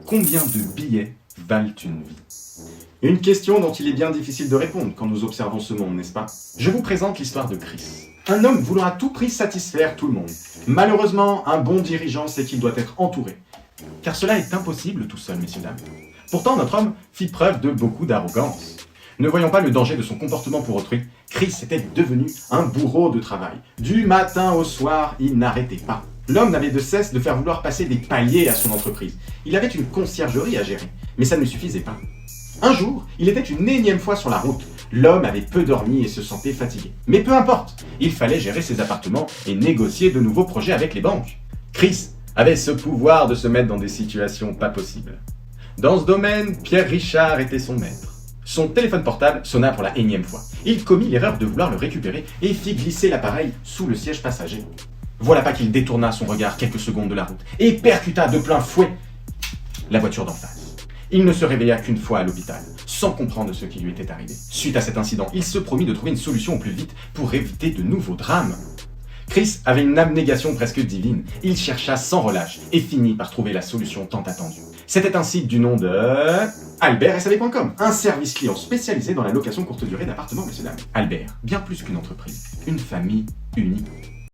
Combien de billets valent une vie? Une question dont il est bien difficile de répondre quand nous observons ce monde, n'est-ce pas? Je vous présente l'histoire de Chris. Un homme voulant à tout prix satisfaire tout le monde. Malheureusement, un bon dirigeant sait qu'il doit être entouré. Car cela est impossible tout seul, messieurs dames. Pourtant, notre homme fit preuve de beaucoup d'arrogance. Ne voyant pas le danger de son comportement pour autrui, Chris était devenu un bourreau de travail. Du matin au soir, il n'arrêtait pas. L'homme n'avait de cesse de faire vouloir passer des paliers à son entreprise. Il avait une conciergerie à gérer, mais ça ne suffisait pas. Un jour, il était une énième fois sur la route. L'homme avait peu dormi et se sentait fatigué. Mais peu importe, il fallait gérer ses appartements et négocier de nouveaux projets avec les banques. Chris avait ce pouvoir de se mettre dans des situations pas possibles. Dans ce domaine, Pierre Richard était son maître. Son téléphone portable sonna pour la énième fois. Il commit l'erreur de vouloir le récupérer et fit glisser l'appareil sous le siège passager. Voilà pas qu'il détourna son regard quelques secondes de la route et percuta de plein fouet la voiture d'en face. Il ne se réveilla qu'une fois à l'hôpital, sans comprendre ce qui lui était arrivé. Suite à cet incident, il se promit de trouver une solution au plus vite pour éviter de nouveaux drames. Chris avait une abnégation presque divine. Il chercha sans relâche et finit par trouver la solution tant attendue. C'était un site du nom de albertsav.com, un service client spécialisé dans la location courte durée d'appartements, messieurs dames. Albert, bien plus qu'une entreprise, une famille unie.